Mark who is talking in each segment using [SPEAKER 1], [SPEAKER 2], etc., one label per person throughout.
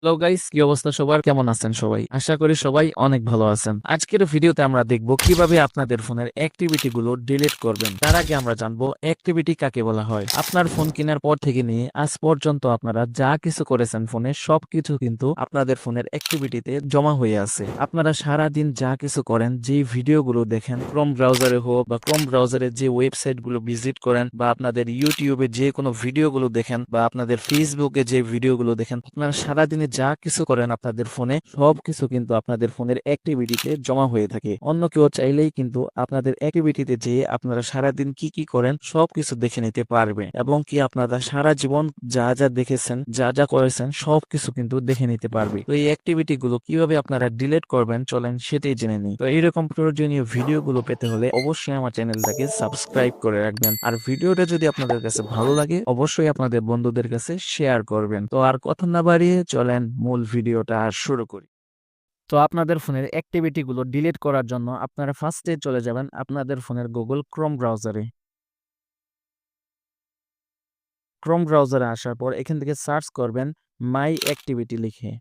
[SPEAKER 1] Hello guys, কি অবস্থা সবার? কেমন আছেন সবাই? আশা করি সবাই অনেক ভালো আছেন। আজকের ভিডিওতে আমরা দেখব কিভাবে আপনাদের ফোনের অ্যাক্টিভিটি গুলো ডিলিট করবেন। তার আগে আমরা জানবো অ্যাক্টিভিটি কাকে বলা হয়। আপনার ফোন কেনার পর থেকে নিয়ে আজ পর্যন্ত আপনারা যা কিছু করেছেন ফোনে সবকিছু কিন্তু আপনাদের ফোনের অ্যাক্টিভিটিতে জমা হয়ে আছে। আপনারা সারা দিন যা কিছু করেন, যে ভিডিওগুলো দেখেন, ক্রোম ব্রাউজারে হোক বা ক্রোম ব্রাউজারে যে ওয়েবসাইট গুলো ভিজিট করেন বা আপনাদের ইউটিউবে যে কোনো ভিডিওগুলো দেখেন বা আপনাদের ফেসবুকে যে ভিডিওগুলো দেখেন, আপনারা সারাদিনে যা কিছু করেন আপনাদের ফোনে সবকিছু কিন্তু আপনাদের ফোনের অ্যাক্টিভিটিতে জমা হয়ে থাকে। অন্য কেউ চাইলেই কিন্তু আপনাদের অ্যাক্টিভিটিতে যেয়ে আপনারা সারাদিন কি কি করেন সবকিছু দেখে নিতে পারবে এবং কি আপনারা সারা জীবন যা যা দেখেছেন, যা যা করেছেন সবকিছু কিন্তু দেখে নিতে পারবে। তো এই অ্যাক্টিভিটি গুলো কিভাবে আপনারা ডিলিট করবেন চলেন সেটাই জেনে নিই। তো এইরকম প্রয়োজনীয় ভিডিওগুলো পেতে হলে অবশ্যই আমার চ্যানেলটাকে সাবস্ক্রাইব করে রাখবেন। আর ভিডিওটা যদি আপনাদের কাছে ভালো লাগে অবশ্যই আপনাদের বন্ধুদের কাছে শেয়ার করবেন। তো আর কথা না বাড়িয়ে চলেন মূল ভিডিওটা শুরু করি। তো আপনাদের ফোনের অ্যাক্টিভিটি গুলো ডিলিট করার জন্য আপনারা ফার্স্টে চলে যাবেন আপনাদের ফোনের গুগল ক্রোম ব্রাউজারে। ক্রোম ব্রাউজারে আসার পর এখান থেকে সার্চ করবেন মাই অ্যাক্টিভিটি লিখে।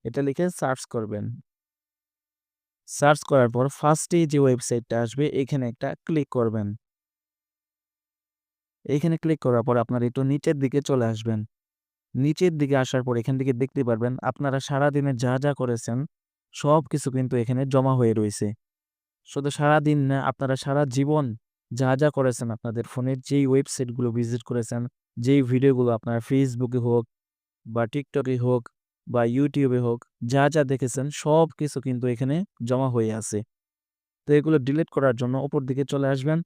[SPEAKER 1] এটা লিখে সার্চ করবেন। সার্চ করার পর ফার্স্টেই যে ওয়েবসাইটটা আসবে এখানে একটা ক্লিক করবেন। এইখানে ক্লিক করার পর আপনারা একটু নিচের দিকে চলে আসবেন। নিচের দিকে আসার পর এখান থেকে দেখতে পারবেন আপনারা সারাদিনে যা যা করেছেন সবকিছু কিন্তু এখানে জমা হয়ে রয়েছে। শুধু সারাদিন না, আপনারা সারা জীবন যা যা করেছেন আপনাদের ফোনের যেই ওয়েবসাইটগুলো ভিজিট করেছেন, যেই ভিডিওগুলো আপনার ফেসবুকে হোক বা টিকটকে হোক বা ইউটিউবে হোক, যা যা দেখেছেন সবকিছু কিন্তু এখানে জমা হয়ে আছে। তো এগুলো ডিলিট করার জন্য উপর দিকে চলে আসবেন।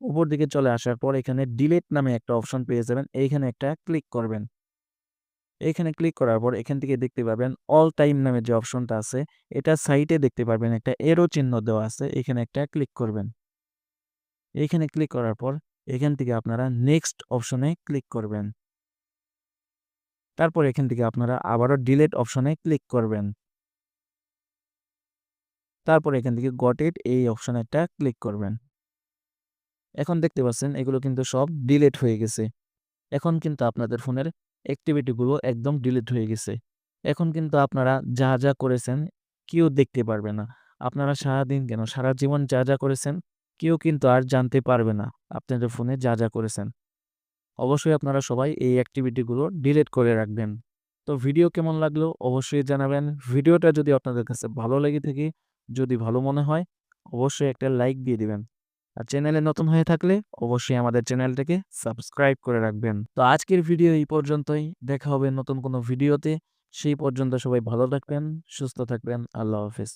[SPEAKER 1] উপর দিকে চলে আসার পর এখানে ডিলিট নামে একটা অপশন পেয়ে যাবেন। এইখানে একটা ক্লিক করবেন। এইখানে ক্লিক করার পর এখান থেকে দেখতে পাবেন অল টাইম নামে যে অপশনটা আছে, এটা সাইটে দেখতে পারবেন একটা এরো চিহ্ন দেওয়া আছে। এখানে একটা ক্লিক করবেন। এইখানে ক্লিক করার পর এখান থেকে আপনারা নেক্সট অপশনে ক্লিক করবেন। তারপর এখান থেকে আপনারা আবারও ডিলিট অপশনে ক্লিক করবেন। তারপর এখান থেকে গট ইট এই অপশনে একটা ক্লিক করবেন। এখন দেখতে পাচ্ছেন এগুলো কিন্তু সব ডিলিট হয়ে গেছে। এখন কিন্তু আপনাদের ফোনের অ্যাক্টিভিটি গুলো একদম ডিলিট হয়ে গেছে। এখন কিন্তু আপনারা যা যা করেছেন কেউ দেখতে পারবে না। আপনারা সারাদিন কেন সারা জীবন যা যা করেছেন কেউ কিন্তু আর জানতে পারবে না আপনাদের ফোনে যা যা করেছেন। অবশ্যই আপনারা সবাই এই অ্যাক্টিভিটি গুলো ডিলিট করে রাখবেন। তো ভিডিও কেমন লাগলো অবশ্যই জানাবেন। ভিডিওটা যদি আপনাদের কাছে ভালো লেগে থাকে, যদি ভালো মনে হয় অবশ্যই একটা লাইক দিয়ে দিবেন। আর চ্যানেলে নতুন হয়ে থাকলে অবশ্যই আমাদের চ্যানেলটাকে সাবস্ক্রাইব করে রাখবেন। তো আজকের ভিডিও এই পর্যন্তই। দেখা হবে নতুন কোনো ভিডিওতে। সেই পর্যন্ত সবাই ভালো থাকবেন, সুস্থ থাকবেন। আল্লাহ হাফেজ।